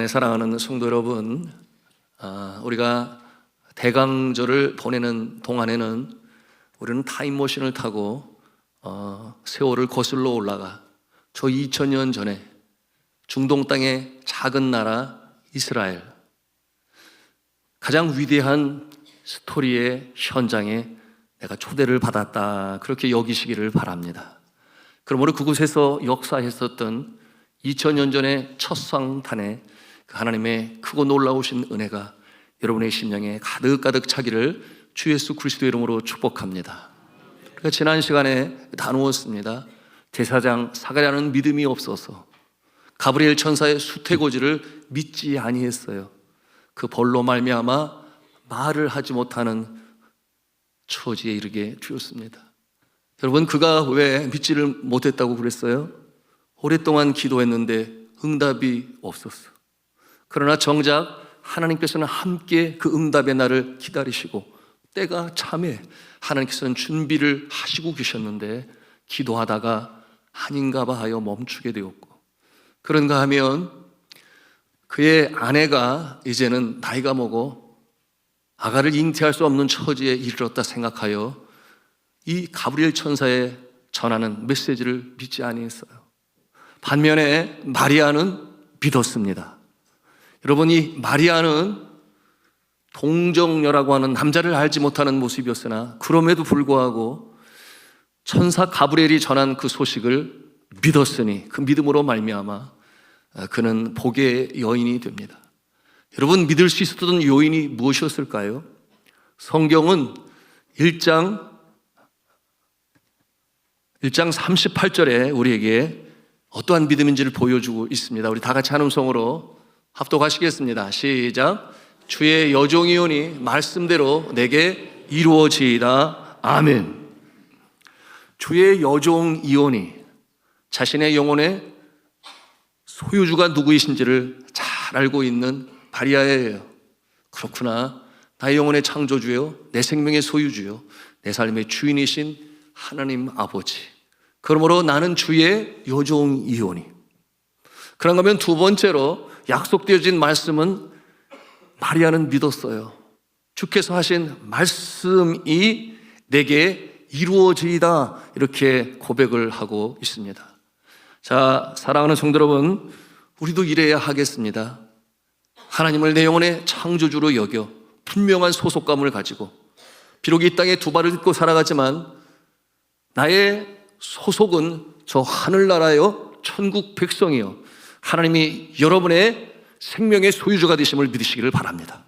안에 사랑하는 성도 여러분, 우리가 대강절을 보내는 동안에는 우리는 타임머신을 타고 세월을 거슬러 올라가 저 2000년 전에 중동 땅의 작은 나라 이스라엘, 가장 위대한 스토리의 현장에 내가 초대를 받았다, 그렇게 여기시기를 바랍니다. 그러므로 그곳에서 역사했었던 2000년 전의 첫 성탄에 그 하나님의 크고 놀라우신 은혜가 여러분의 심령에 가득가득 차기를 주 예수 그리스도의 이름으로 축복합니다. 그러니까 지난 시간에 나누었습니다. 제사장 사가랴는 믿음이 없어서 가브리엘 천사의 수태고지를 믿지 아니했어요. 그 벌로 말미암아 말을 하지 못하는 처지에 이르게 되었습니다. 여러분, 그가 왜 믿지를 못했다고 그랬어요? 오랫동안 기도했는데 응답이 없었어. 그러나 정작 하나님께서는 함께 그 응답의 날을 기다리시고 때가 참에 하나님께서는 준비를 하시고 계셨는데 기도하다가 아닌가 봐 하여 멈추게 되었고, 그런가 하면 그의 아내가 이제는 나이가 먹어 아가를 잉태할 수 없는 처지에 이르렀다 생각하여 이 가브리엘 천사의 전하는 메시지를 믿지 아니했어요. 반면에 마리아는 믿었습니다. 여러분, 이 마리아는 동정녀라고 하는 남자를 알지 못하는 모습이었으나 그럼에도 불구하고 천사 가브리엘이 전한 그 소식을 믿었으니 그 믿음으로 말미암아 그는 복의 여인이 됩니다. 여러분, 믿을 수 있었던 요인이 무엇이었을까요? 성경은 1장 38절에 우리에게 어떠한 믿음인지를 보여주고 있습니다. 우리 다 같이 한 음성으로 합독하시겠습니다. 시작. 주의 여종이오니 말씀대로 내게 이루어지이다. 아멘. 주의 여종이오니, 자신의 영혼의 소유주가 누구이신지를 잘 알고 있는 마리아예요. 그렇구나, 나의 영혼의 창조주요, 내 생명의 소유주요, 내 삶의 주인이신 하나님 아버지, 그러므로 나는 주의 여종이오니. 그런가 하면 두 번째로 약속되어진 말씀은 마리아는 믿었어요. 주께서 하신 말씀이 내게 이루어지이다, 이렇게 고백을 하고 있습니다. 자, 사랑하는 성도 여러분, 우리도 이래야 하겠습니다. 하나님을 내 영혼의 창조주로 여겨 분명한 소속감을 가지고 비록 이 땅에 두 발을 딛고 살아가지만 나의 소속은 저 하늘나라요, 천국 백성이요, 하나님이 여러분의 생명의 소유주가 되심을 믿으시기를 바랍니다.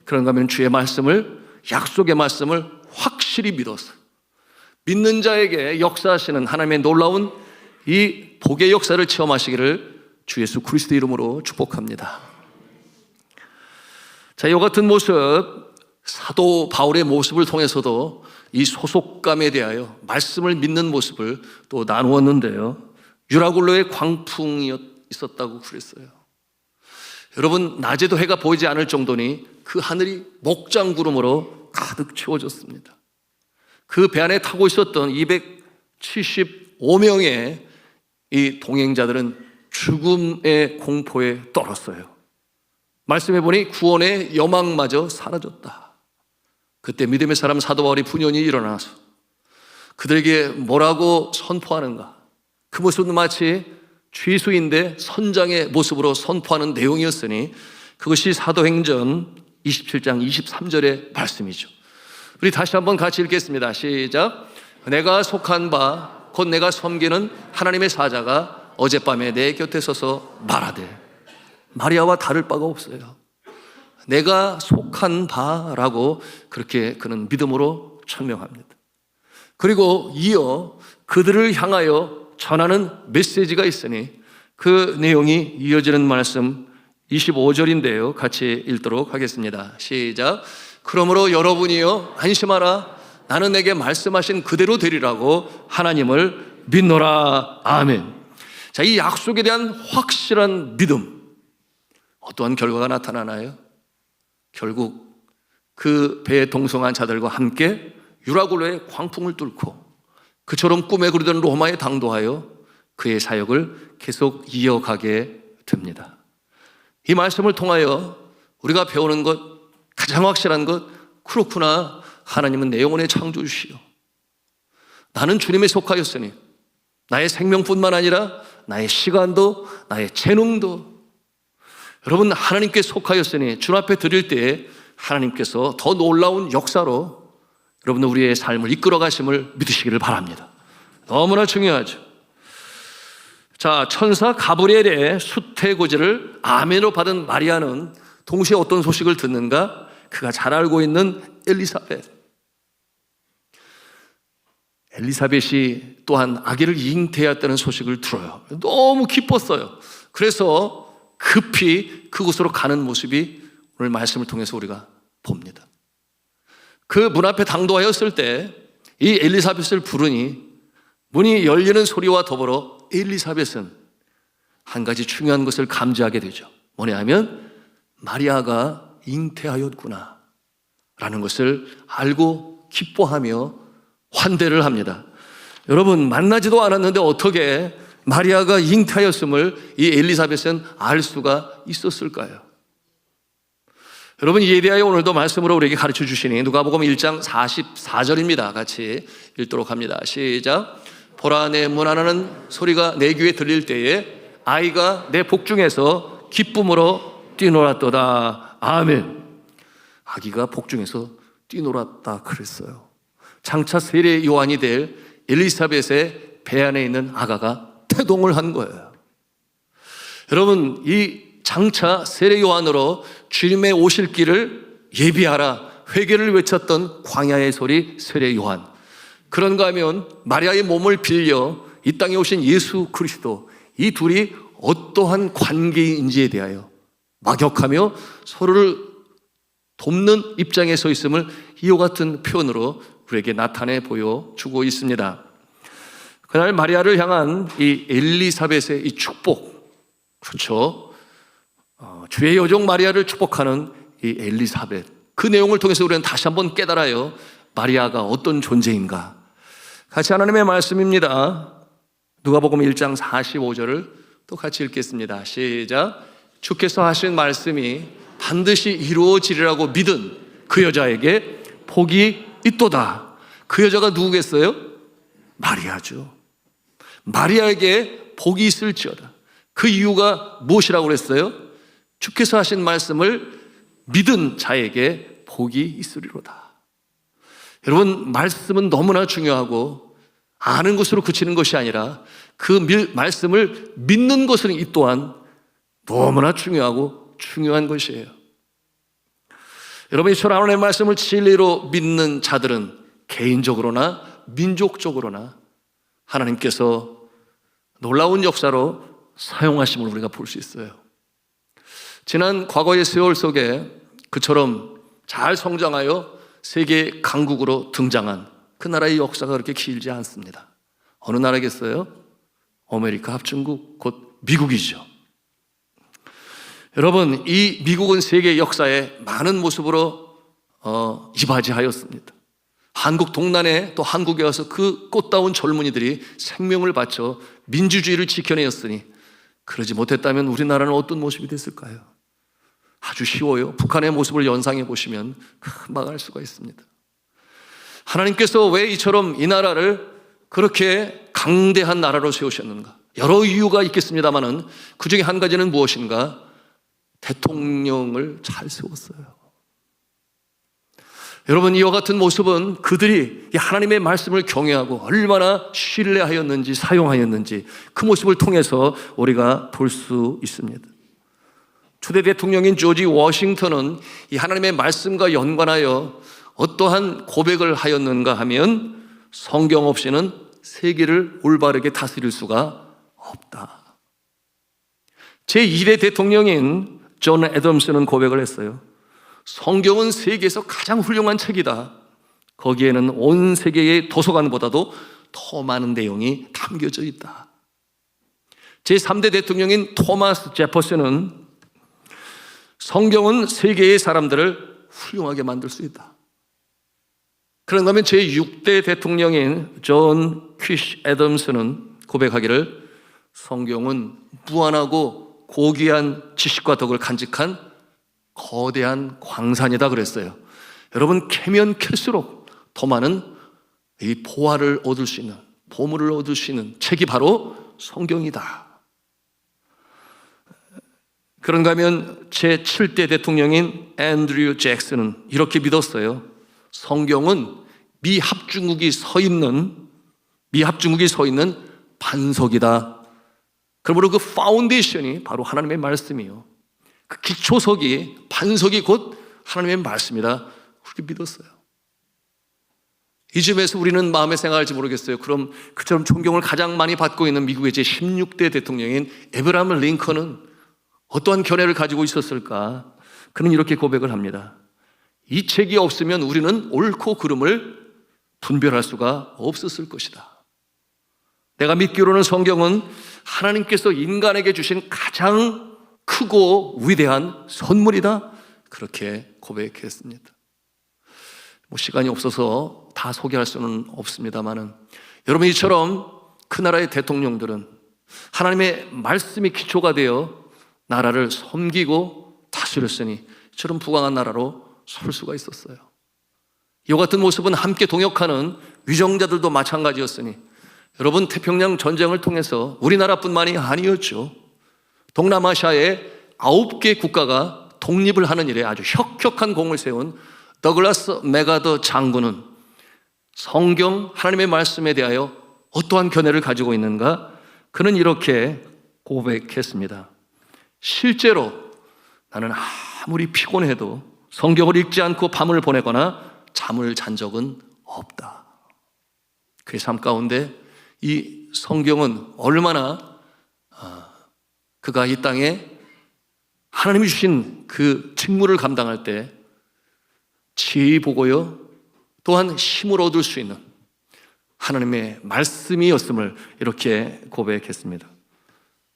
그런가 하면 주의 말씀을, 약속의 말씀을 확실히 믿어서 믿는 자에게 역사하시는 하나님의 놀라운 이 복의 역사를 체험하시기를 주 예수 그리스도의 이름으로 축복합니다. 자, 이와 같은 모습, 사도 바울의 모습을 통해서도 이 소속감에 대하여 말씀을 믿는 모습을 또 나누었는데요, 유라굴로의 광풍이 있었다고 그랬어요. 여러분, 낮에도 해가 보이지 않을 정도니 그 하늘이 목장구름으로 가득 채워졌습니다. 그 배 안에 타고 있었던 275명의 이 동행자들은 죽음의 공포에 떨었어요. 말씀해 보니 구원의 여망마저 사라졌다. 그때 믿음의 사람 사도 바울이 분연히 일어나서 그들에게 뭐라고 선포하는가? 그 모습은 마치 죄수인데 선장의 모습으로 선포하는 내용이었으니 그것이 사도행전 27장 23절의 말씀이죠. 우리 다시 한번 같이 읽겠습니다. 시작. 내가 속한 바 곧 내가 섬기는 하나님의 사자가 어젯밤에 내 곁에 서서 말하되, 마리아와 다를 바가 없어요. 내가 속한 바라고 그렇게 그는 믿음으로 천명합니다. 그리고 이어 그들을 향하여 전하는 메시지가 있으니 그 내용이 이어지는 말씀 25절인데요. 같이 읽도록 하겠습니다. 시작. 그러므로 여러분이여 안심하라. 나는 내게 말씀하신 그대로 되리라고 하나님을 믿노라. 아멘. 자, 이 약속에 대한 확실한 믿음, 어떠한 결과가 나타나나요? 결국 그 배에 동성한 자들과 함께 유라굴로의 광풍을 뚫고 그처럼 꿈에 그리던 로마에 당도하여 그의 사역을 계속 이어가게 됩니다. 이 말씀을 통하여 우리가 배우는 것, 가장 확실한 것, 그렇구나. 하나님은 내 영혼의 창조주시요, 나는 주님에 속하였으니 나의 생명뿐만 아니라 나의 시간도 나의 재능도 여러분 하나님께 속하였으니 주 앞에 드릴 때에 하나님께서 더 놀라운 역사로 여러분 우리의 삶을 이끌어 가심을 믿으시기를 바랍니다. 너무나 중요하죠. 자, 천사 가브리엘의 수태고지를 아멘으로 받은 마리아는 동시에 어떤 소식을 듣는가? 그가 잘 알고 있는 엘리사벳이 또한 아기를 잉태했다는 소식을 들어요. 너무 기뻤어요. 그래서 급히 그곳으로 가는 모습이 오늘 말씀을 통해서 우리가 봅니다. 그 문 앞에 당도하였을 때 이 엘리사벳을 부르니 문이 열리는 소리와 더불어 엘리사벳은 한 가지 중요한 것을 감지하게 되죠. 뭐냐 하면 마리아가 잉태하였구나 라는 것을 알고 기뻐하며 환대를 합니다. 여러분, 만나지도 않았는데 어떻게 마리아가 잉태하였음을 이 엘리사벳은 알 수가 있었을까요? 여러분, 이에 대하여 오늘도 말씀으로 우리에게 가르쳐 주시니 누가복음 1장 44절입니다. 같이 읽도록 합니다. 시작. 보라, 내 문 하나는 소리가 내 귀에 들릴 때에 아이가 내 복중에서 기쁨으로 뛰놀았도다. 아멘. 아기가 복중에서 뛰놀았다 그랬어요. 장차 세례 요한이 될 엘리사벳의 배 안에 있는 아가가 태동을 한 거예요. 여러분, 이 장차 세례 요한으로 주님의 오실 길을 예비하라 회개를 외쳤던 광야의 소리 세례 요한, 그런가 하면 마리아의 몸을 빌려 이 땅에 오신 예수 그리스도, 이 둘이 어떠한 관계인지에 대하여 막역하며 서로를 돕는 입장에 서 있음을 이와 같은 표현으로 우리에게 나타내 보여주고 있습니다. 그날 마리아를 향한 이 엘리사벳의 이 축복, 그렇죠, 주의 여종 마리아를 축복하는 이 엘리사벳, 그 내용을 통해서 우리는 다시 한번 깨달아요. 마리아가 어떤 존재인가. 같이 하나님의 말씀입니다. 누가복음 1장 45절을 또 같이 읽겠습니다. 시작. 주께서 하신 말씀이 반드시 이루어지리라고 믿은 그 여자에게 복이 있도다. 그 여자가 누구겠어요? 마리아죠. 마리아에게 복이 있을지어다. 그 이유가 무엇이라고 그랬어요? 주께서 하신 말씀을 믿은 자에게 복이 있으리로다. 여러분, 말씀은 너무나 중요하고 아는 것으로 그치는 것이 아니라 그 말씀을 믿는 것은 이 또한 너무나 중요하고 중요한 것이에요. 여러분, 이처럼 하나님의 말씀을 진리로 믿는 자들은 개인적으로나 민족적으로나 하나님께서 놀라운 역사로 사용하심을 우리가 볼 수 있어요. 지난 과거의 세월 속에 그처럼 잘 성장하여 세계 강국으로 등장한 그 나라의 역사가 그렇게 길지 않습니다. 어느 나라겠어요? 아메리카 합중국, 곧 미국이죠. 여러분, 이 미국은 세계 역사에 많은 모습으로 이바지하였습니다. 한국 동란에 또 한국에 와서 그 꽃다운 젊은이들이 생명을 바쳐 민주주의를 지켜내었으니, 그러지 못했다면 우리나라는 어떤 모습이 됐을까요? 아주 쉬워요. 북한의 모습을 연상해 보시면 금방 알 수가 있습니다. 하나님께서 왜 이처럼 이 나라를 그렇게 강대한 나라로 세우셨는가? 여러 이유가 있겠습니다만은 그 중에 한 가지는 무엇인가? 대통령을 잘 세웠어요. 여러분, 이와 같은 모습은 그들이 하나님의 말씀을 경외하고 얼마나 신뢰하였는지, 사용하였는지 그 모습을 통해서 우리가 볼 수 있습니다. 초대 대통령인 조지 워싱턴은 이 하나님의 말씀과 연관하여 어떠한 고백을 하였는가 하면, 성경 없이는 세계를 올바르게 다스릴 수가 없다. 제2대 대통령인 존 애덤스는 고백을 했어요. 성경은 세계에서 가장 훌륭한 책이다. 거기에는 온 세계의 도서관보다도 더 많은 내용이 담겨져 있다. 제3대 대통령인 토마스 제퍼슨은 성경은 세계의 사람들을 훌륭하게 만들 수 있다. 그런가 하면 제6대 대통령인 존 퀴시 애덤스는 고백하기를 성경은 무한하고 고귀한 지식과 덕을 간직한 거대한 광산이다 그랬어요. 여러분, 캐면 캘수록 더 많은 이 보화를 얻을 수 있는, 보물을 얻을 수 있는 책이 바로 성경이다. 그런가 하면 제7대 대통령인 앤드류 잭슨은 이렇게 믿었어요. 성경은 미합중국이 서 있는 반석이다. 그러므로 그 파운데이션이 바로 하나님의 말씀이요, 그 기초석이, 반석이 곧 하나님의 말씀이다. 그렇게 믿었어요. 이쯤에서 우리는 마음에 생각할지 모르겠어요. 그럼 그처럼 존경을 가장 많이 받고 있는 미국의 제16대 대통령인 에브라함 링컨은 어떠한 견해를 가지고 있었을까? 그는 이렇게 고백을 합니다. 이 책이 없으면 우리는 옳고 그름을 분별할 수가 없었을 것이다. 내가 믿기로는 성경은 하나님께서 인간에게 주신 가장 크고 위대한 선물이다. 그렇게 고백했습니다. 시간이 없어서 다 소개할 수는 없습니다만은, 여러분, 이처럼 그 나라의 대통령들은 하나님의 말씀이 기초가 되어 나라를 섬기고 다스렸으니 이처럼 부강한 나라로 설 수가 있었어요. 이와 같은 모습은 함께 동역하는 위정자들도 마찬가지였으니, 여러분, 태평양 전쟁을 통해서 우리나라뿐만이 아니었죠. 동남아시아의 9개 국가가 독립을 하는 일에 아주 혁혁한 공을 세운 더글라스 맥아더 장군은 성경, 하나님의 말씀에 대하여 어떠한 견해를 가지고 있는가? 그는 이렇게 고백했습니다. 실제로 나는 아무리 피곤해도 성경을 읽지 않고 밤을 보내거나 잠을 잔 적은 없다. 그의 삶 가운데 이 성경은 얼마나 그가 이 땅에 하나님이 주신 그 직무를 감당할 때 지혜히 보고요, 또한 힘을 얻을 수 있는 하나님의 말씀이었음을 이렇게 고백했습니다.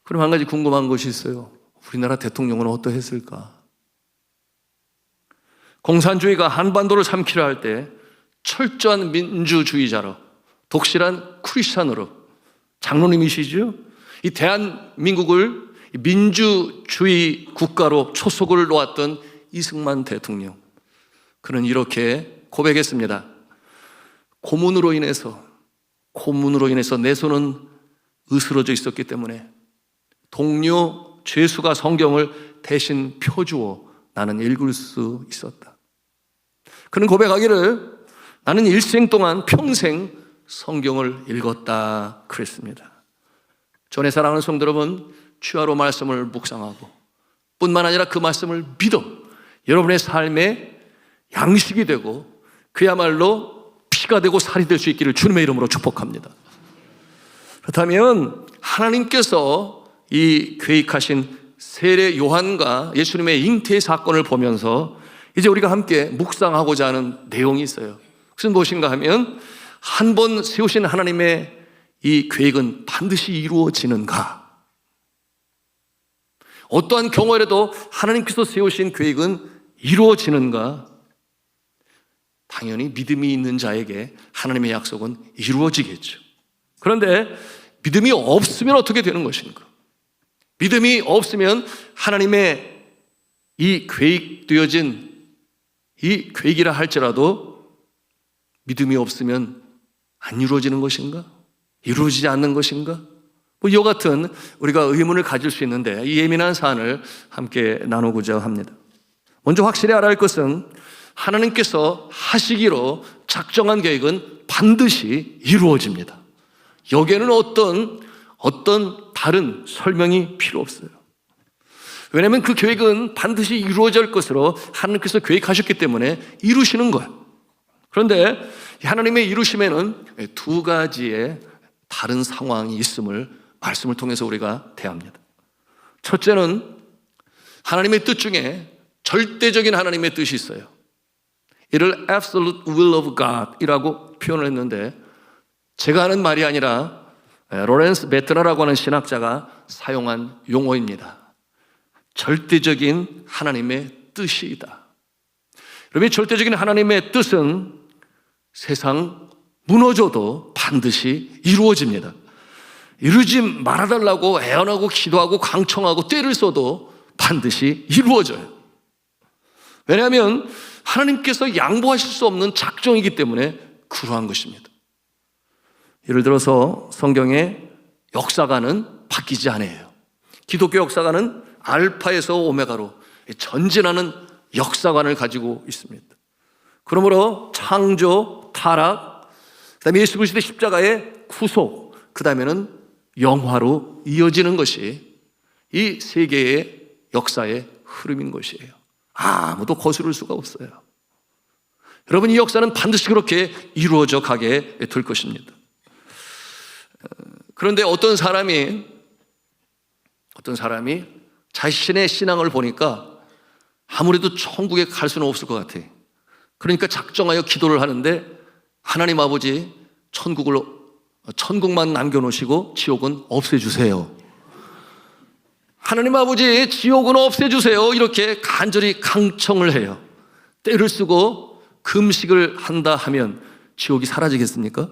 그럼 한 가지 궁금한 것이 있어요. 우리나라 대통령은 어떠했을까? 공산주의가 한반도를 삼키려 할 때 철저한 민주주의자로, 독실한 크리스찬으로, 장로님이시죠? 이 대한민국을 민주주의 국가로 초석을 놓았던 이승만 대통령, 그는 이렇게 고백했습니다. 고문으로 인해서 내 손은 으스러져 있었기 때문에 동료 죄수가 성경을 대신 펴주어 나는 읽을 수 있었다. 그는 고백하기를 나는 일생 동안 평생 성경을 읽었다 그랬습니다. 전에 사랑하는 성도 여러분, 주야로 말씀을 묵상하고 뿐만 아니라 그 말씀을 믿어 여러분의 삶의 양식이 되고 그야말로 피가 되고 살이 될 수 있기를 주님의 이름으로 축복합니다. 그렇다면 하나님께서 이 계획하신 세례 요한과 예수님의 잉태 사건을 보면서 이제 우리가 함께 묵상하고자 하는 내용이 있어요. 그것은 무엇인가 하면, 한 번 세우신 하나님의 이 계획은 반드시 이루어지는가? 어떠한 경우에라도 하나님께서 세우신 계획은 이루어지는가? 당연히 믿음이 있는 자에게 하나님의 약속은 이루어지겠죠. 그런데 믿음이 없으면 어떻게 되는 것인가? 믿음이 없으면 하나님의 이 계획되어진 이 계획이라 할지라도 믿음이 없으면 안 이루어지는 것인가? 이루어지지 않는 것인가? 이와 같은 우리가 의문을 가질 수 있는데, 이 예민한 사안을 함께 나누고자 합니다. 먼저 확실히 알아야 할 것은 하나님께서 하시기로 작정한 계획은 반드시 이루어집니다. 여기에는 어떤 다른 설명이 필요 없어요. 왜냐하면 그 계획은 반드시 이루어질 것으로 하나님께서 계획하셨기 때문에 이루시는 거예요. 그런데 하나님의 이루심에는 두 가지의 다른 상황이 있음을 말씀을 통해서 우리가 대합니다. 첫째는 하나님의 뜻 중에 절대적인 하나님의 뜻이 있어요. 이를 absolute will of God 이라고 표현을 했는데, 제가 하는 말이 아니라 로렌스 베트너라고 하는 신학자가 사용한 용어입니다. 절대적인 하나님의 뜻이다. 여러분, 절대적인 하나님의 뜻은 세상 무너져도 반드시 이루어집니다. 이루지 말아달라고 애원하고 기도하고 강청하고 떼를 써도 반드시 이루어져요. 왜냐하면 하나님께서 양보하실 수 없는 작정이기 때문에 그러한 것입니다. 예를 들어서 성경의 역사가는 바뀌지 않아요. 기독교 역사가는 알파에서 오메가로 전진하는 역사관을 가지고 있습니다. 그러므로 창조, 타락, 그 다음에 예수 그리스도의 십자가의 구속, 그 다음에는 영화로 이어지는 것이 이 세계의 역사의 흐름인 것이에요. 아무도 거스를 수가 없어요. 여러분, 이 역사는 반드시 그렇게 이루어져 가게 될 것입니다. 그런데 어떤 사람이 자신의 신앙을 보니까 아무래도 천국에 갈 수는 없을 것 같아. 그러니까 작정하여 기도를 하는데, 하나님 아버지, 천국만 남겨놓으시고 지옥은 없애주세요. 하나님 아버지, 지옥은 없애주세요. 이렇게 간절히 강청을 해요. 때를 쓰고 금식을 한다 하면 지옥이 사라지겠습니까?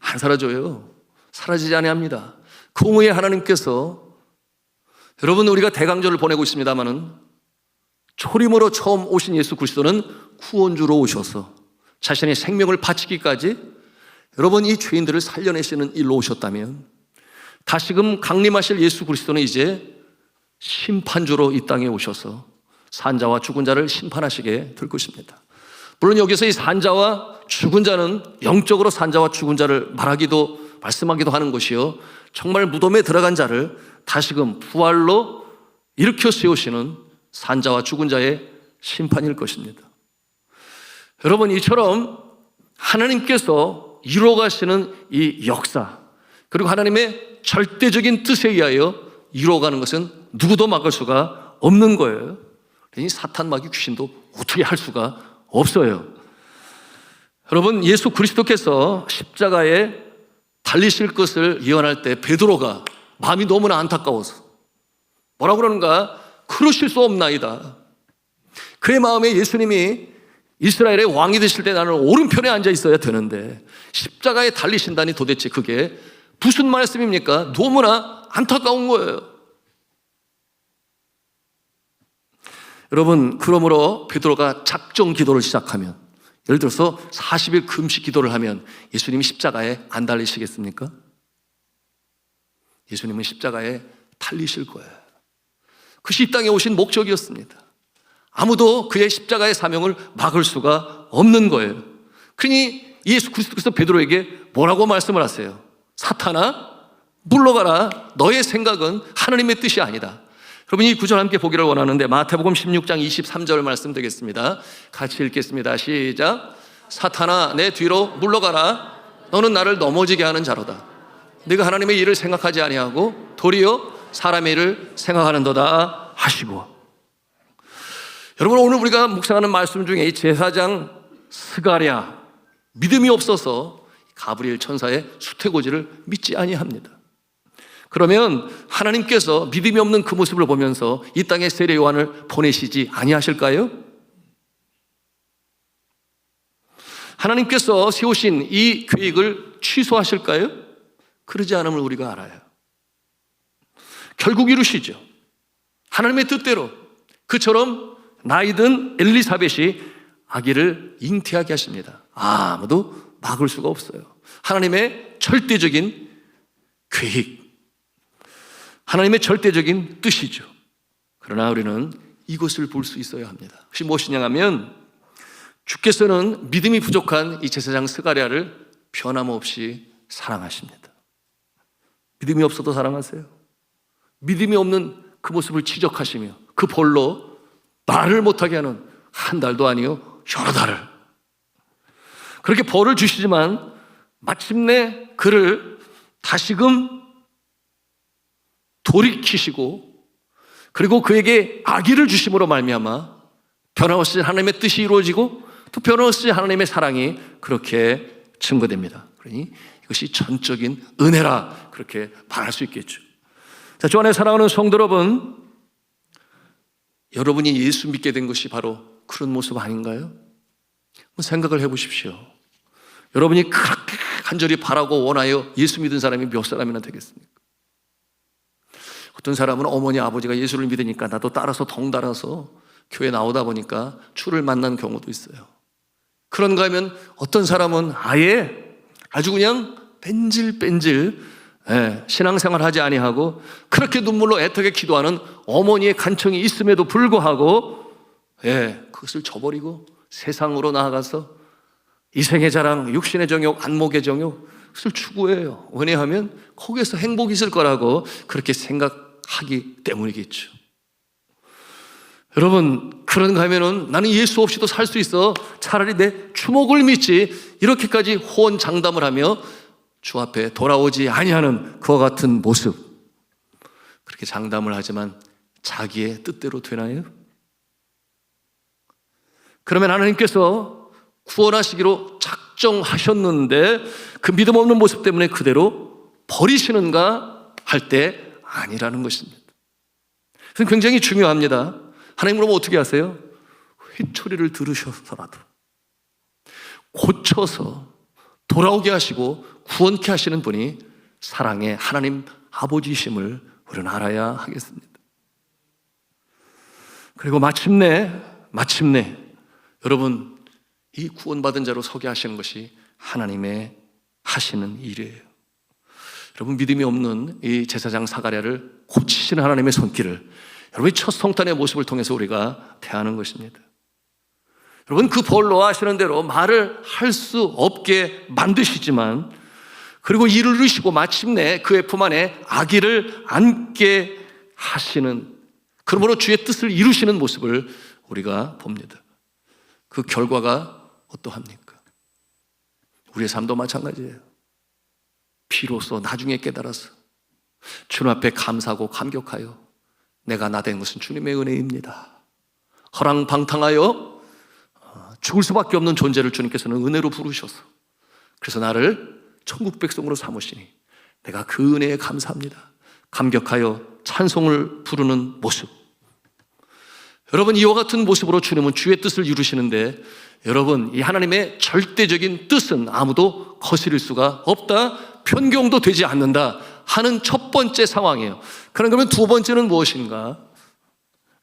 안 사라져요. 사라지지 아니합니다. 그 후에 하나님께서, 여러분, 우리가 대강절을 보내고 있습니다마는 초림으로 처음 오신 예수 그리스도는 구원주로 오셔서 자신의 생명을 바치기까지 여러분 이 죄인들을 살려내시는 일로 오셨다면, 다시금 강림하실 예수 그리스도는 이제 심판주로 이 땅에 오셔서 산자와 죽은 자를 심판하시게 될 것입니다. 물론 여기서 이 산자와 죽은 자는 영적으로 산자와 죽은 자를 말씀하기도 하는 것이요, 정말 무덤에 들어간 자를 다시금 부활로 일으켜 세우시는 산자와 죽은 자의 심판일 것입니다. 여러분, 이처럼 하나님께서 이루어가시는 이 역사, 그리고 하나님의 절대적인 뜻에 의하여 이루어가는 것은 누구도 막을 수가 없는 거예요. 그러니 사탄, 마귀, 귀신도 어떻게 할 수가 없어요. 여러분, 예수 그리스도께서 십자가에 달리실 것을 예언할 때 베드로가 마음이 너무나 안타까워서 뭐라고 그러는가? 그러실 수 없나이다. 그의 마음에 예수님이 이스라엘의 왕이 되실 때 나는 오른편에 앉아 있어야 되는데 십자가에 달리신다니 도대체 그게 무슨 말씀입니까? 너무나 안타까운 거예요. 여러분, 그러므로 베드로가 작정 기도를 시작하면, 예를 들어서 40일 금식 기도를 하면 예수님이 십자가에 안 달리시겠습니까? 예수님은 십자가에 달리실 거예요. 그것이 이 땅에 오신 목적이었습니다. 아무도 그의 십자가의 사명을 막을 수가 없는 거예요. 그러니 예수 그리스도께서 베드로에게 뭐라고 말씀을 하세요? 사탄아, 물러가라. 너의 생각은 하나님의 뜻이 아니다. 여러분, 이 구절 함께 보기를 원하는데 마태복음 16장 23절 말씀 되겠습니다. 같이 읽겠습니다. 시작. 사탄아, 내 뒤로 물러가라. 너는 나를 넘어지게 하는 자로다. 네가 하나님의 일을 생각하지 아니하고 도리어 사람의 일을 생각하는도다 하시고. 여러분, 오늘 우리가 묵상하는 말씀 중에 이 제사장 스가랴, 믿음이 없어서 가브리엘 천사의 수태고지를 믿지 아니합니다. 그러면 하나님께서 믿음이 없는 그 모습을 보면서 이 땅에 세례 요한을 보내시지 아니하실까요? 하나님께서 세우신 이 계획을 취소하실까요? 그러지 않음을 우리가 알아요. 결국 이루시죠. 하나님의 뜻대로. 그처럼 나이든 엘리사벳이 아기를 잉태하게 하십니다. 아무도 막을 수가 없어요. 하나님의 절대적인 계획, 하나님의 절대적인 뜻이죠. 그러나 우리는 이것을 볼 수 있어야 합니다. 그것이 무엇이냐 하면, 주께서는 믿음이 부족한 이 제사장 스가랴를 변함없이 사랑하십니다. 믿음이 없어도 사랑하세요. 믿음이 없는 그 모습을 지적하시며 그 벌로 말을 못하게 하는 한 달도 아니요 여러 달을 그렇게 벌을 주시지만 마침내 그를 다시금 돌이키시고, 그리고 그에게 아기를 주심으로 말미암아 변함없이 하나님의 뜻이 이루어지고 또 변함없이 하나님의 사랑이 그렇게 증거됩니다. 그러니 이것이 전적인 은혜라 그렇게 말할 수 있겠죠. 자, 주 안에 사랑하는 성도 여러분, 여러분이 예수 믿게 된 것이 바로 그런 모습 아닌가요? 한번 생각을 해보십시오. 여러분이 그렇게 간절히 바라고 원하여 예수 믿은 사람이 몇 사람이나 되겠습니까? 어떤 사람은 어머니 아버지가 예수를 믿으니까 나도 따라서 덩달아서 교회 나오다 보니까 주를 만난 경우도 있어요. 그런가 하면 어떤 사람은 아주 그냥 뺀질뺀질 신앙생활 하지 아니하고 그렇게 눈물로 애타게 기도하는 어머니의 간청이 있음에도 불구하고 그것을 저버리고 세상으로 나아가서 이생의 자랑, 육신의 정욕, 안목의 정욕, 그것을 추구해요. 왜냐하면 거기에서 행복이 있을 거라고 그렇게 생각하기 때문이겠죠. 여러분, 그런가 하면은 나는 예수 없이도 살 수 있어. 차라리 내 주먹을 믿지. 이렇게까지 호언장담을 하며 주 앞에 돌아오지 아니하는 그와 같은 모습. 그렇게 장담을 하지만 자기의 뜻대로 되나요? 그러면 하나님께서 구원하시기로 작정하셨는데 그 믿음 없는 모습 때문에 그대로 버리시는가 할 때 아니라는 것입니다. 그래서 굉장히 중요합니다. 하나님 그러면 어떻게 하세요? 회초리를 들으셔서라도 고쳐서 돌아오게 하시고 구원케 하시는 분이 사랑의 하나님 아버지심을 우리는 알아야 하겠습니다. 그리고 마침내 여러분, 이 구원받은 자로 서게 하시는 것이 하나님의 하시는 일이에요. 여러분, 믿음이 없는 이 제사장 사가랴를 고치시는 하나님의 손길을 여러분의 첫 성탄의 모습을 통해서 우리가 대하는 것입니다. 여러분, 그 벌로 하시는 대로 말을 할 수 없게 만드시지만 그리고 이를 이루시고 마침내 그의 품 안에 아기를 안게 하시는, 그러므로 주의 뜻을 이루시는 모습을 우리가 봅니다. 그 결과가 어떠합니까? 우리의 삶도 마찬가지예요. 비로소 나중에 깨달아서 주님 앞에 감사하고 감격하여 내가 나 된 것은 주님의 은혜입니다. 허랑방탕하여 죽을 수밖에 없는 존재를 주님께서는 은혜로 부르셔서 그래서 나를 천국 백성으로 삼으시니 내가 그 은혜에 감사합니다. 감격하여 찬송을 부르는 모습. 여러분, 이와 같은 모습으로 주님은 주의 뜻을 이루시는데 여러분, 이 하나님의 절대적인 뜻은 아무도 거스릴 수가 없다, 변경도 되지 않는다 하는 첫 번째 상황이에요. 그러면 두 번째는 무엇인가?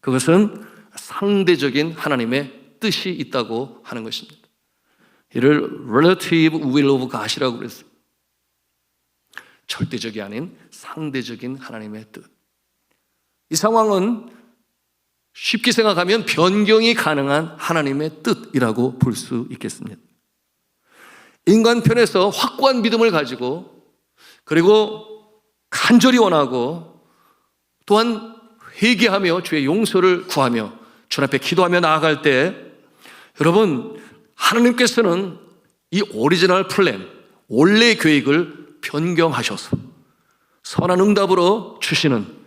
그것은 상대적인 하나님의 뜻이 있다고 하는 것입니다. 이를 relative will of God이라고 그랬어요. 절대적이 아닌 상대적인 하나님의 뜻. 이 상황은 쉽게 생각하면 변경이 가능한 하나님의 뜻이라고 볼 수 있겠습니다. 인간 편에서 확고한 믿음을 가지고 그리고 간절히 원하고 또한 회개하며 주의 용서를 구하며 주 앞에 기도하며 나아갈 때 여러분, 하나님께서는 이 오리지널 플랜, 원래의 계획을 변경하셔서 선한 응답으로 주시는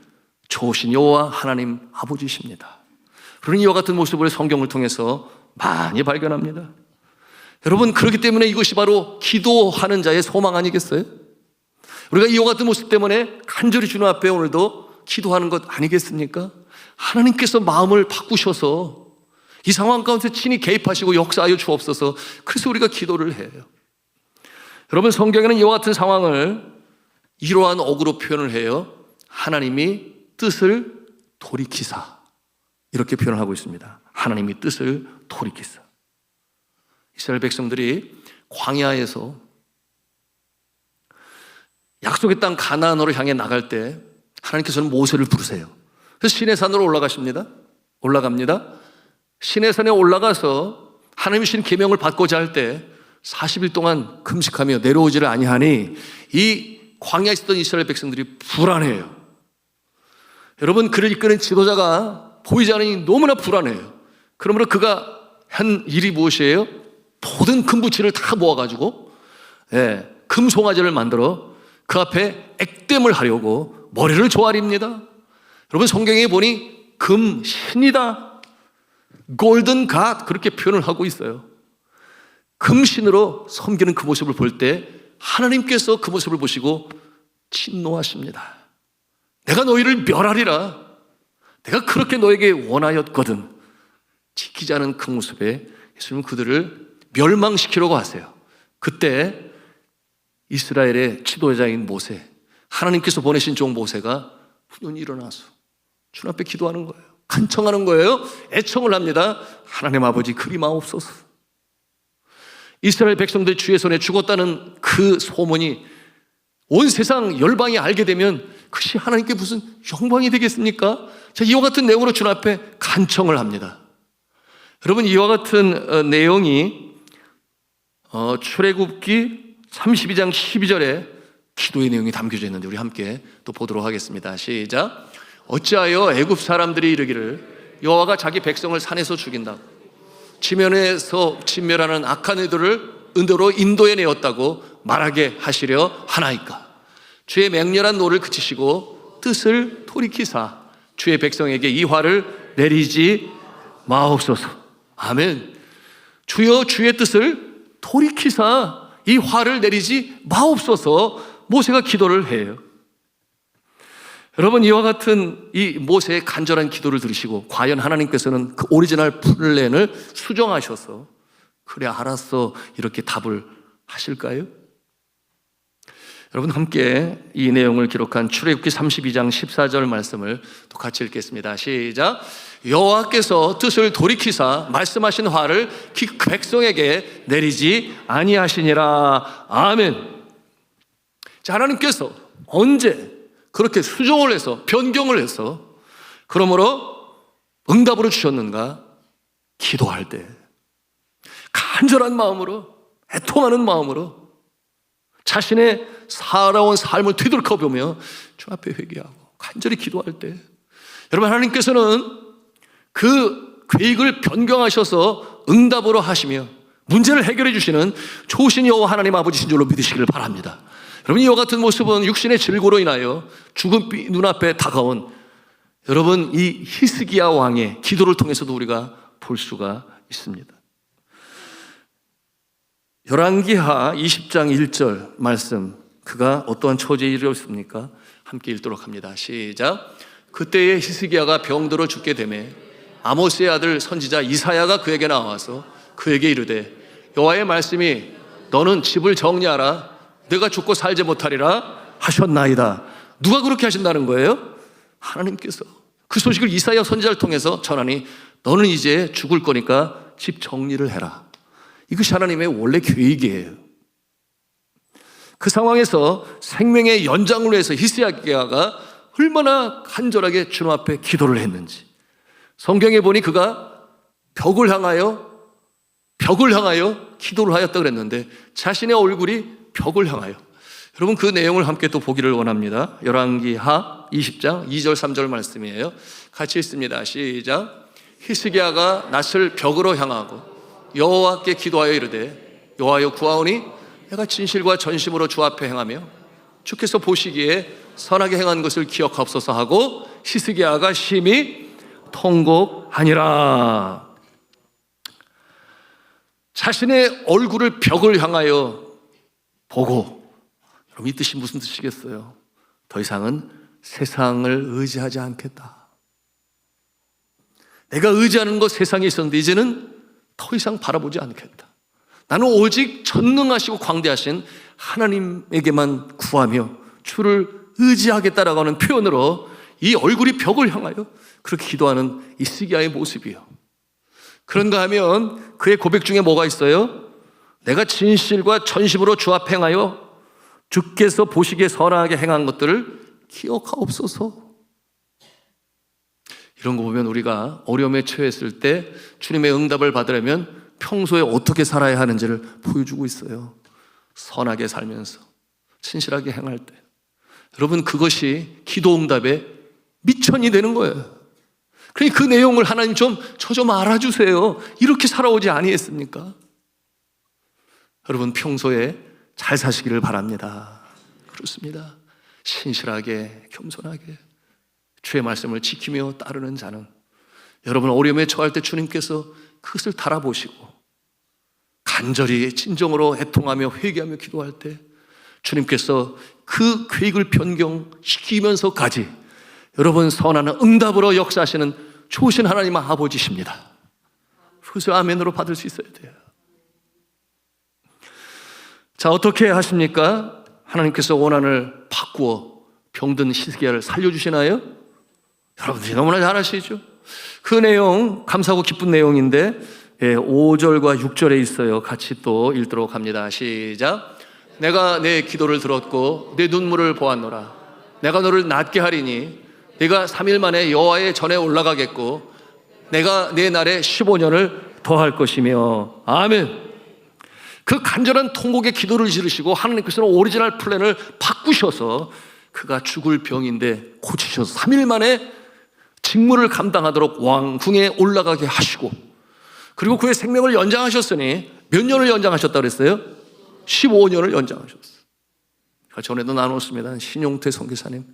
좋으신 여호와 하나님 아버지십니다. 그런 이와 같은 모습을 성경을 통해서 많이 발견합니다. 여러분, 그렇기 때문에 이것이 바로 기도하는 자의 소망 아니겠어요? 우리가 이와 같은 모습 때문에 간절히 주님 앞에 오늘도 기도하는 것 아니겠습니까? 하나님께서 마음을 바꾸셔서 이 상황 가운데 친히 개입하시고 역사하여 주옵소서. 그래서 우리가 기도를 해요. 여러분, 성경에는 이와 같은 상황을 이러한 어구로 표현을 해요. 하나님이 뜻을 돌이키사, 이렇게 표현을 하고 있습니다. 하나님이 뜻을 돌이키사. 이스라엘 백성들이 광야에서 약속의 땅 가나안으로 향해 나갈 때 하나님께서는 모세를 부르세요. 그래서 시내산으로 올라갑니다. 시내산에 올라가서 하나님이 주신 계명을 받고자 할 때 40일 동안 금식하며 내려오지를 아니하니 이 광야에 있었던 이스라엘 백성들이 불안해요. 여러분, 그를 이끄는 지도자가 보이지 않으니 너무나 불안해요. 그러므로 그가 한 일이 무엇이에요? 모든 금부치를 다 모아가지고 금송아지를 만들어 그 앞에 액땜을 하려고 머리를 조아립니다. 여러분, 성경에 보니 금신이다, 골든 갓, 그렇게 표현을 하고 있어요. 금신으로 섬기는 그 모습을 볼 때 하나님께서 그 모습을 보시고 진노하십니다. 내가 너희를 멸하리라. 내가 그렇게 너에게 원하였거든. 지키지 않은 그 모습에 예수님은 그들을 멸망시키려고 하세요. 그때 이스라엘의 지도자인 모세, 하나님께서 보내신 종 모세가 훈련이 일어나서 주님 앞에 기도하는 거예요. 간청하는 거예요. 애청을 합니다. 하나님 아버지 그리마옵소서. 이스라엘 백성들 주의 손에 죽었다는 그 소문이 온 세상 열방이 알게 되면 그것이 하나님께 무슨 영광이 되겠습니까? 자, 이와 같은 내용으로 주님 앞에 간청을 합니다. 여러분, 이와 같은 내용이 출애굽기 32장 12절에 기도의 내용이 담겨져 있는데 우리 함께 또 보도록 하겠습니다. 시작. 어찌하여 애굽 사람들이 이르기를 여호와가 자기 백성을 산에서 죽인다고 지면에서 진멸하는 악한 이들을 은도로 인도해 내었다고 말하게 하시려 하나이까. 주의 맹렬한 노를 그치시고 뜻을 돌이키사 주의 백성에게 이 화를 내리지 마옵소서. 아멘. 주여 주의 뜻을 돌이키사 이 화를 내리지 마옵소서. 모세가 기도를 해요. 여러분, 이와 같은 이 모세의 간절한 기도를 들으시고 과연 하나님께서는 그 오리지널 플랜을 수정하셔서 그래 알았어 이렇게 답을 하실까요? 여러분, 함께 이 내용을 기록한 출애굽기 32장 14절 말씀을 또 같이 읽겠습니다. 시작. 여호와께서 뜻을 돌이키사 말씀하신 화를 그 백성에게 내리지 아니하시니라. 아멘. 자, 하나님께서 언제 그렇게 수정을 해서 변경을 해서 그러므로 응답으로 주셨는가? 기도할 때 간절한 마음으로, 애통하는 마음으로 자신의 살아온 삶을 되돌아보며 주 앞에 회개하고 간절히 기도할 때, 여러분, 하나님께서는 그 계획을 변경하셔서 응답으로 하시며 문제를 해결해 주시는 좋으신 여호와 하나님 아버지신 줄로 믿으시기를 바랍니다. 여러분, 이와 같은 모습은 육신의 질고로 인하여 죽음이 눈앞에 다가온 여러분 이 히스기야 왕의 기도를 통해서도 우리가 볼 수가 있습니다. 열왕기하 20장 1절 말씀, 그가 어떠한 처지에 이르렀습니까? 함께 읽도록 합니다. 시작. 그때에 히스기야가 병들어 죽게 되매 아모스의 아들 선지자 이사야가 그에게 나와서 그에게 이르되 여호와의 말씀이 너는 집을 정리하라 내가 죽고 살지 못하리라 하셨나이다. 누가 그렇게 하신다는 거예요? 하나님께서 그 소식을 이사야 선지자를 통해서 전하니 너는 이제 죽을 거니까 집 정리를 해라. 이것이 하나님의 원래 계획이에요. 그 상황에서 생명의 연장을 위해서 히스기야가 얼마나 간절하게 주님 앞에 기도를 했는지 성경에 보니 그가 벽을 향하여 기도를 하였다 그랬는데 자신의 얼굴이 벽을 향하여, 여러분 그 내용을 함께 또 보기를 원합니다. 열왕기하 20장 2절 3절 말씀이에요. 같이 읽습니다. 시작. 히스기야가 낯을 벽으로 향하고 여호와께 기도하여 이르되 여호와여 구하오니 내가 진실과 전심으로 주 앞에 행하며 주께서 보시기에 선하게 행한 것을 기억하옵소서 하고 히스기야가 심히 통곡하니라. 자신의 얼굴을 벽을 향하여 보고, 여러분 이 뜻이 무슨 뜻이겠어요? 더 이상은 세상을 의지하지 않겠다. 내가 의지하는 것 세상에 있었는데 이제는 더 이상 바라보지 않겠다. 나는 오직 전능하시고 광대하신 하나님에게만 구하며 주를 의지하겠다라고 하는 표현으로 이 얼굴이 벽을 향하여 그렇게 기도하는 이 히스기야의 모습이요. 그런가 하면 그의 고백 중에 뭐가 있어요? 내가 진실과 전심으로 주 앞에 행하여 주께서 보시기에 선하게 행한 것들을 기억하옵소서. 이런 거 보면 우리가 어려움에 처했을 때 주님의 응답을 받으려면 평소에 어떻게 살아야 하는지를 보여주고 있어요. 선하게 살면서 신실하게 행할 때, 여러분 그것이 기도 응답의 미천이 되는 거예요. 그러니까 그 내용을 하나님 저 좀 알아주세요. 이렇게 살아오지 아니했습니까? 여러분 평소에 잘 사시기를 바랍니다. 그렇습니다. 신실하게 겸손하게 주의 말씀을 지키며 따르는 자는, 여러분 어려움에 처할 때 주님께서 그것을 달아보시고 간절히 진정으로 애통하며 회개하며 기도할 때 주님께서 그 계획을 변경시키면서까지 여러분 선한 응답으로 역사하시는 좋으신 하나님 아버지십니다. 그것을 아멘으로 받을 수 있어야 돼요. 자, 어떻게 하십니까? 하나님께서 원한을 바꾸어 병든 히스기야를 살려주시나요? 여러분들이 너무나 잘 아시죠? 그 내용 감사하고 기쁜 내용인데 5절과 6절에 있어요. 같이 또 읽도록 합니다. 시작. 내가 내 기도를 들었고 내 눈물을 보았노라. 내가 너를 낫게 하리니 네가 3일 만에 여호와의 전에 올라가겠고 내가 내 날에 15년을 더할 것이며. 아멘. 그 간절한 통곡의 기도를 지르시고 하나님께서는 오리지널 플랜을 바꾸셔서 그가 죽을 병인데 고치셔서 3일 만에 직무를 감당하도록 왕궁에 올라가게 하시고, 그리고 그의 생명을 연장하셨으니 몇 년을 연장하셨다고 그랬어요? 15년을 연장하셨어요. 전에도 나눴습니다. 신용태 선교사님,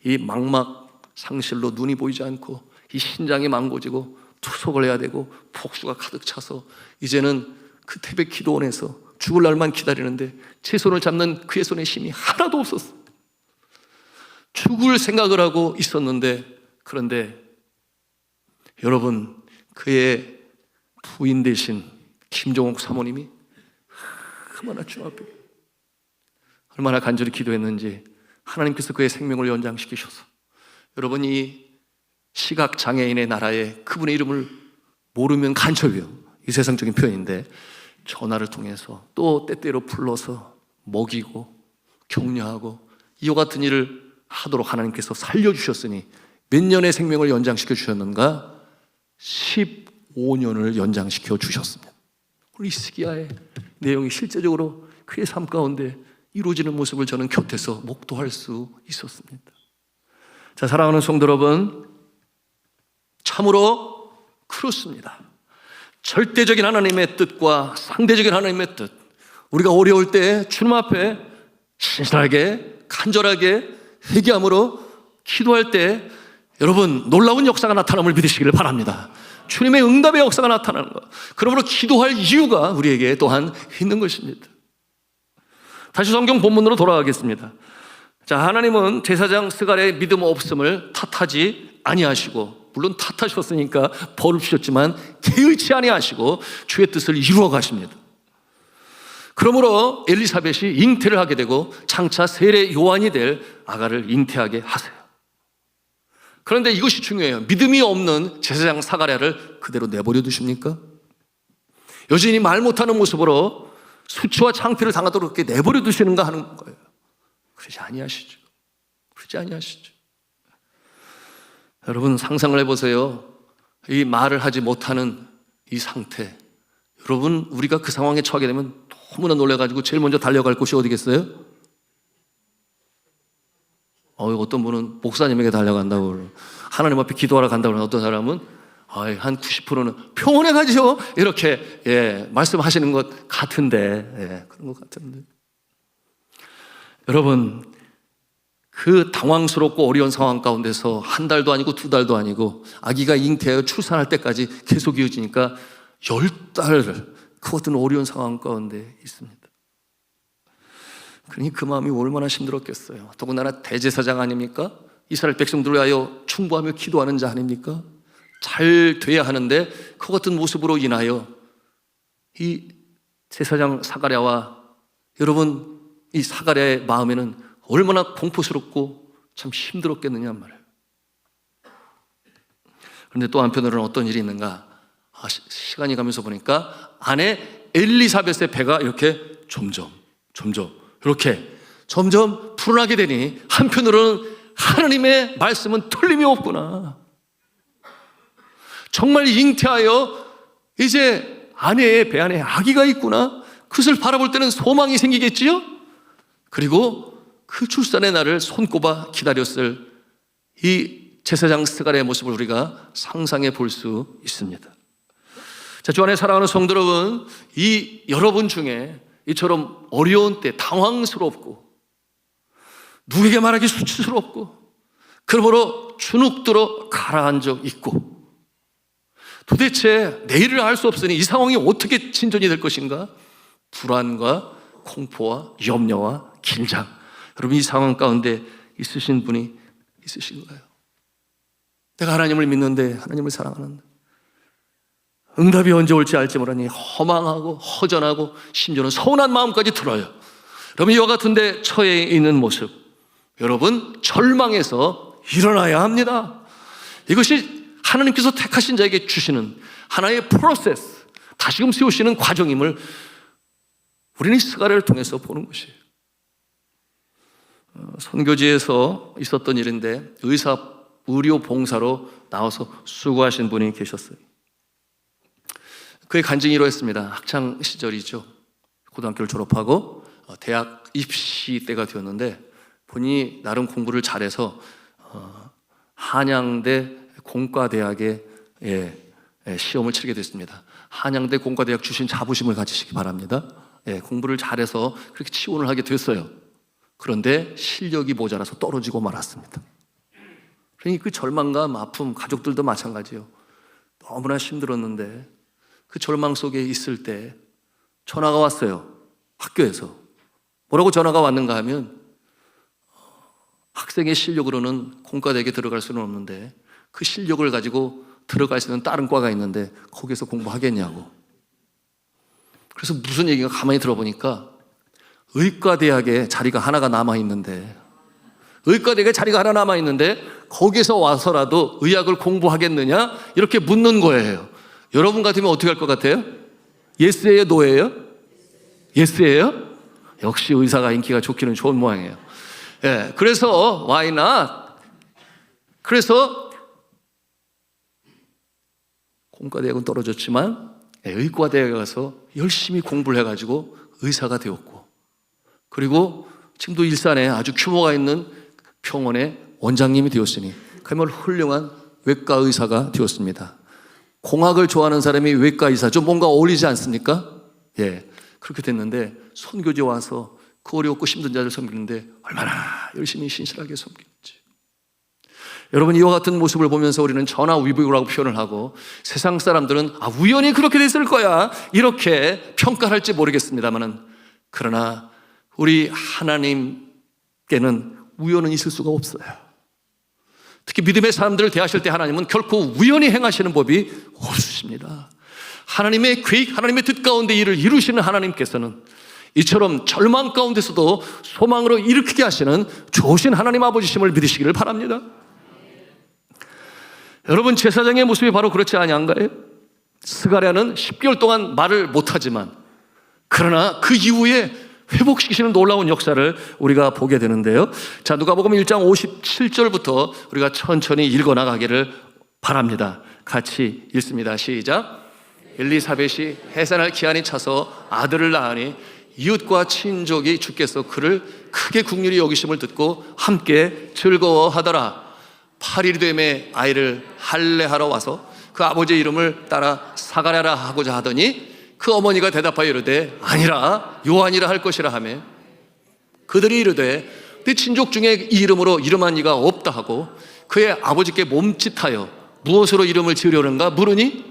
이 망막 상실로 눈이 보이지 않고 이 신장이 망고지고 투석을 해야 되고 폭수가 가득 차서 이제는 그 태백 기도원에서 죽을 날만 기다리는데 제 손을 잡는 그의 손에 힘이 하나도 없었어. 죽을 생각을 하고 있었는데, 그런데 여러분, 그의 부인 되신 김종옥 사모님이 얼마나 주 앞에 얼마나 간절히 기도했는지 하나님께서 그의 생명을 연장시키셔서, 여러분, 이 시각장애인의 나라에 그분의 이름을 모르면 간첩이요, 이 세상적인 표현인데, 전화를 통해서 또 때때로 불러서 먹이고 격려하고 이와 같은 일을 하도록 하나님께서 살려주셨으니 몇 년의 생명을 연장시켜 주셨는가? 15년을 연장시켜 주셨습니다. 우리 히스기야의 내용이 실제적으로 그의 삶 가운데 이루어지는 모습을 저는 곁에서 목도할 수 있었습니다. 자, 사랑하는 성도 여러분, 참으로 그렇습니다. 절대적인 하나님의 뜻과 상대적인 하나님의 뜻, 우리가 어려울 때 주님 앞에 신실하게 간절하게 회개함으로 기도할 때 여러분, 놀라운 역사가 나타남을 믿으시기를 바랍니다. 주님의 응답의 역사가 나타나는 것, 그러므로 기도할 이유가 우리에게 또한 있는 것입니다. 다시 성경 본문으로 돌아가겠습니다. 자, 하나님은 제사장 스갈의 믿음 없음을 탓하지 아니하시고, 물론 탓하셨으니까 벌을 주셨지만 개의치 아니하시고 주의 뜻을 이루어 가십니다. 그러므로 엘리사벳이 잉태를 하게 되고 장차 세례 요한이 될 아가를 잉태하게 하세요. 그런데 이것이 중요해요. 믿음이 없는 제사장 사가랴를 그대로 내버려 두십니까? 여전히 말 못하는 모습으로 수치와 창피를 당하도록 그렇게 내버려 두시는가 하는 거예요. 그러지 아니하시죠. 그러지 아니하시죠. 여러분, 상상을 해보세요. 이 말을 하지 못하는 이 상태, 여러분, 우리가 그 상황에 처하게 되면 너무나 놀라가지고 제일 먼저 달려갈 곳이 어디겠어요? 어떤 분은 목사님에게 달려간다고, 하나님 앞에 기도하러 간다고, 어떤 사람은 한 90%는 병원에 가죠, 이렇게 말씀하시는 것 같은데, 그런 것 같은데, 여러분, 그 당황스럽고 어려운 상황 가운데서 한 달도 아니고 두 달도 아니고 아기가 잉태하여 출산할 때까지 계속 이어지니까 10달, 그 어떤 어려운 상황 가운데 있습니다. 그러니 그 마음이 얼마나 힘들었겠어요. 더군다나 대제사장 아닙니까? 이스라엘 백성들을 위하여 충고하며 기도하는 자 아닙니까? 잘 돼야 하는데 그 같은 모습으로 인하여 이 제사장 사가랴와, 여러분, 이 사가랴의 마음에는 얼마나 공포스럽고 참 힘들었겠느냐 말이에요. 그런데 또 한편으로는 어떤 일이 있는가? 시간이 가면서 보니까 아내 엘리사벳의 배가 이렇게 점점 불어나게 되니 한편으로는 하나님의 말씀은 틀림이 없구나. 정말 잉태하여 이제 아내의 배 안에 아기가 있구나. 그것을 바라볼 때는 소망이 생기겠지요? 그리고 그 출산의 날을 손꼽아 기다렸을 이 제사장 스갈의 모습을 우리가 상상해 볼 수 있습니다. 자, 주 안에 사랑하는 성도 여러분, 이 여러분 중에 이처럼 어려운 때 당황스럽고 누구에게 말하기 수치스럽고 그러므로 주눅들어 가라앉아 있고 도대체 내일을 알 수 없으니 이 상황이 어떻게 진전이 될 것인가? 불안과 공포와 염려와 긴장, 여러분, 이 상황 가운데 있으신 분이 있으신가요? 내가 하나님을 믿는데, 하나님을 사랑하는데 응답이 언제 올지 알지 모르니 허망하고 허전하고 심지어는 서운한 마음까지 들어요. 여러분, 이와 같은데 처해 있는 모습, 여러분 절망해서 일어나야 합니다. 이것이 하나님께서 택하신 자에게 주시는 하나의 프로세스, 다시금 세우시는 과정임을 우리는 이 스가랴를 통해서 보는 것이에요. 선교지에서 있었던 일인데 의료 봉사로 나와서 수고하신 분이 계셨어요. 그의 간증이 이러했습니다. 학창 시절이죠. 고등학교를 졸업하고 대학 입시 때가 되었는데 본인이 나름 공부를 잘해서 한양대 공과대학에 시험을 치르게 됐습니다. 한양대 공과대학 주신 자부심을 가지시기 바랍니다. 공부를 잘해서 그렇게 지원을 하게 됐어요. 그런데 실력이 모자라서 떨어지고 말았습니다. 그러니 그 절망감, 아픔, 가족들도 마찬가지예요. 너무나 힘들었는데 그 절망 속에 있을 때 전화가 왔어요. 학교에서. 뭐라고 전화가 왔는가 하면 학생의 실력으로는 공과대학에 들어갈 수는 없는데 그 실력을 가지고 들어갈 수 있는 다른 과가 있는데 거기서 공부하겠냐고. 그래서 무슨 얘기가 가만히 들어보니까 의과대학에 자리가 하나가 남아있는데 의과대학에 자리가 하나 남아있는데 거기서 와서라도 의학을 공부하겠느냐? 이렇게 묻는 거예요. 여러분 같으면 어떻게 할 것 같아요? 예스예요? 노예요? 예스예요? 역시 의사가 인기가 좋기는 좋은 모양이에요. 그래서 why not? 그래서 공과대학은 떨어졌지만 의과대학에 가서 열심히 공부를 해가지고 의사가 되었고, 그리고 지금도 일산에 아주 규모가 있는 병원의 원장님이 되었으니 그야말로 훌륭한 외과 의사가 되었습니다. 공학을 좋아하는 사람이 외과 의사 좀 뭔가 어울리지 않습니까? 그렇게 됐는데 선교지에 와서 그 어렵고 힘든 자를 섬기는데 얼마나 열심히 신실하게 섬겼지. 여러분, 이와 같은 모습을 보면서 우리는 전화위복이라고 표현을 하고 세상 사람들은 우연히 그렇게 됐을 거야 이렇게 평가할지 모르겠습니다만, 그러나 우리 하나님께는 우연은 있을 수가 없어요. 특히 믿음의 사람들을 대하실 때 하나님은 결코 우연히 행하시는 법이 없으십니다. 하나님의 계획, 하나님의 뜻 가운데 일을 이루시는 하나님께서는 이처럼 절망 가운데서도 소망으로 일으키게 하시는 좋으신 하나님 아버지심을 믿으시기를 바랍니다. 여러분, 제사장의 모습이 바로 그렇지 아니한가요? 스가랴는 10개월 동안 말을 못하지만 그러나 그 이후에 회복시키시는 놀라운 역사를 우리가 보게 되는데요. 자, 누가복음 1장 57절부터 우리가 천천히 읽어나가기를 바랍니다. 같이 읽습니다. 시작. 엘리사벳이 해산할 기한이 차서 아들을 낳으니 이웃과 친족이 주께서 그를 크게 긍휼히 여기심을 듣고 함께 즐거워하더라. 8일이 되매 아이를 할례하러 와서 그 아버지의 이름을 따라 사가랴라 하고자 하더니 그 어머니가 대답하여 이르되 아니라 요한이라 할 것이라 하며 그들이 이르되 네 친족 중에 이 이름으로 이름한 이가 없다 하고 그의 아버지께 몸짓하여 무엇으로 이름을 지으려는가 물으니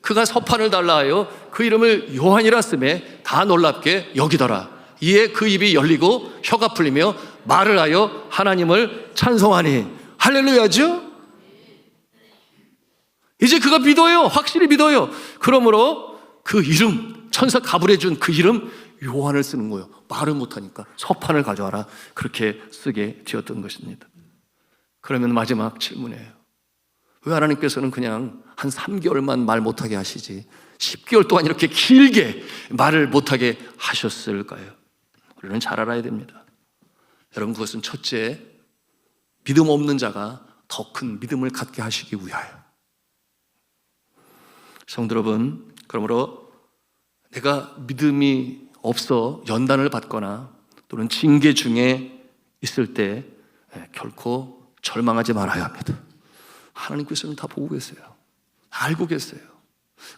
그가 서판을 달라 하여 그 이름을 요한이라 쓰매 다 놀랍게 여기더라. 이에 그 입이 열리고 혀가 풀리며 말을 하여 하나님을 찬송하니. 할렐루야죠? 이제 그가 믿어요. 확실히 믿어요. 그러므로 그 이름, 천사 가브리엘이 준 그 이름 요한을 쓰는 거예요. 말을 못하니까 서판을 가져와라. 그렇게 쓰게 되었던 것입니다. 그러면 마지막 질문이에요. 왜 하나님께서는 그냥 한 3개월만 말 못하게 하시지 10개월 동안 이렇게 길게 말을 못하게 하셨을까요? 우리는 잘 알아야 됩니다. 여러분, 그것은 첫째, 믿음 없는 자가 더 큰 믿음을 갖게 하시기 위하여. 성도 여러분, 그러므로 내가 믿음이 없어 연단을 받거나 또는 징계 중에 있을 때 결코 절망하지 말아야 합니다. 하나님께서는 다 보고 계세요. 알고 계세요.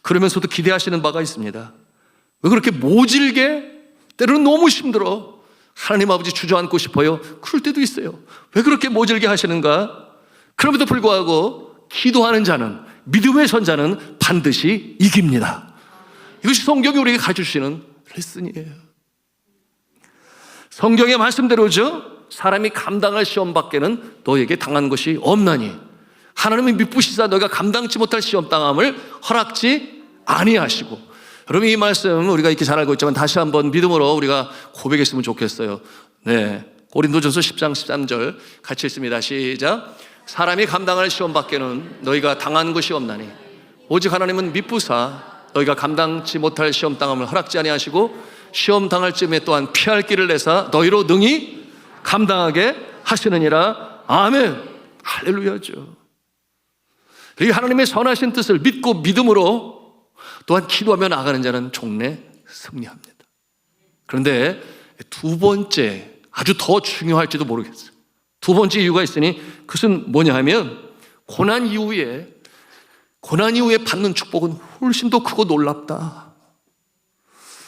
그러면서도 기대하시는 바가 있습니다. 왜 그렇게 모질게, 때로는 너무 힘들어 하나님 아버지 주저앉고 싶어요. 그럴 때도 있어요. 왜 그렇게 모질게 하시는가? 그럼에도 불구하고 기도하는 자는, 믿음의 선자는 반드시 이깁니다. 이것이 성경이 우리에게 가르쳐주시는 레슨이에요. 성경의 말씀대로죠. 사람이 감당할 시험 밖에는 너에게 당한 것이 없나니 하나님이 미쁘시사 너희가 감당치 못할 시험 당함을 허락지 아니하시고. 여러분, 이 말씀 우리가 이렇게 잘 알고 있지만 다시 한번 믿음으로 우리가 고백했으면 좋겠어요. 네, 고린도전서 10장 13절 같이 읽습니다. 시작. 사람이 감당할 시험 밖에는 너희가 당한 것이 없나니 오직 하나님은 미쁘사 너희가 감당치 못할 시험 당함을 허락지 아니하시고 시험 당할 즈음에 또한 피할 길을 내사 너희로 능히 감당하게 하시느니라. 아멘. 할렐루야죠. 이 하나님의 선하신 뜻을 믿고 믿음으로 또한 기도하며 나가는 자는 종래 승리합니다. 그런데 두 번째, 아주 더 중요할지도 모르겠어요. 두 번째 이유가 있으니 그것은 뭐냐 하면 고난 이후에 받는 축복은 훨씬 더 크고 놀랍다.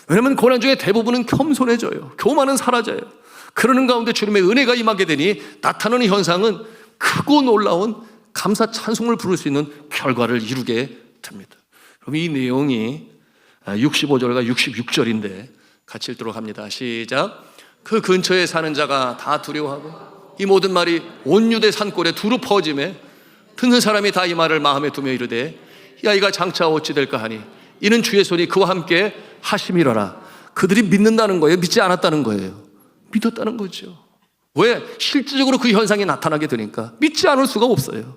왜냐하면 고난 중에 대부분은 겸손해져요. 교만은 사라져요. 그러는 가운데 주님의 은혜가 임하게 되니 나타나는 현상은 크고 놀라운 감사 찬송을 부를 수 있는 결과를 이루게 됩니다. 그럼 이 내용이 65절과 66절인데 같이 읽도록 합니다. 시작. 그 근처에 사는 자가 다 두려워하고 이 모든 말이 온 유대 산골에 두루 퍼짐에 듣는 사람이 다 이 말을 마음에 두며 이르되 이 아이가 장차 어찌 될까 하니 이는 주의 손이 그와 함께 하심이라라. 그들이 믿는다는 거예요? 믿지 않았다는 거예요? 믿었다는 거죠. 왜? 실질적으로 그 현상이 나타나게 되니까 믿지 않을 수가 없어요.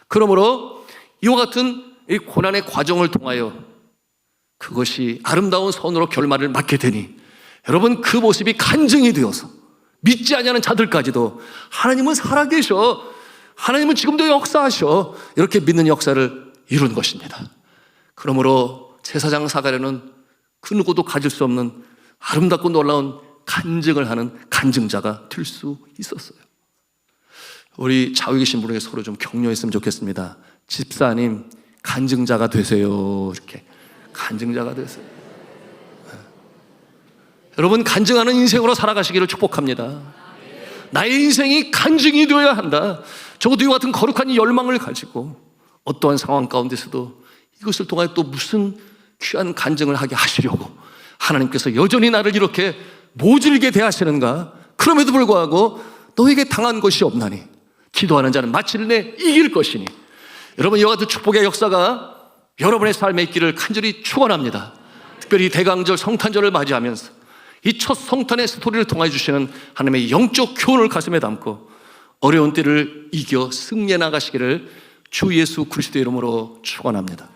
그러므로 이와 같은 이 고난의 과정을 통하여 그것이 아름다운 선으로 결말을 맞게 되니 여러분, 그 모습이 간증이 되어서 믿지 아니하는 자들까지도 하나님은 살아계셔, 하나님은 지금도 역사하셔, 이렇게 믿는 역사를 이룬 것입니다. 그러므로 제사장 사가랴는 그 누구도 가질 수 없는 아름답고 놀라운 간증을 하는 간증자가 될 수 있었어요. 우리 좌우에 계신 분에게 서로 좀 격려했으면 좋겠습니다. 집사님, 간증자가 되세요. 이렇게 간증자가 되세요. 여러분, 간증하는 인생으로 살아가시기를 축복합니다. 나의 인생이 간증이 되어야 한다. 적어도 이와 같은 거룩한 열망을 가지고 어떠한 상황 가운데서도 이것을 통하여 또 무슨 귀한 간증을 하게 하시려고 하나님께서 여전히 나를 이렇게 모질게 대하시는가. 그럼에도 불구하고 너에게 당한 것이 없나니 기도하는 자는 마침내 이길 것이니. 여러분, 이와 같은 축복의 역사가 여러분의 삶에 있기를 간절히 축원합니다. 특별히 대강절 성탄절을 맞이하면서 이 첫 성탄의 스토리를 통해 주시는 하나님의 영적 교훈을 가슴에 담고 어려운 때를 이겨 승리해 나가시기를 주 예수 그리스도의 이름으로 축원합니다.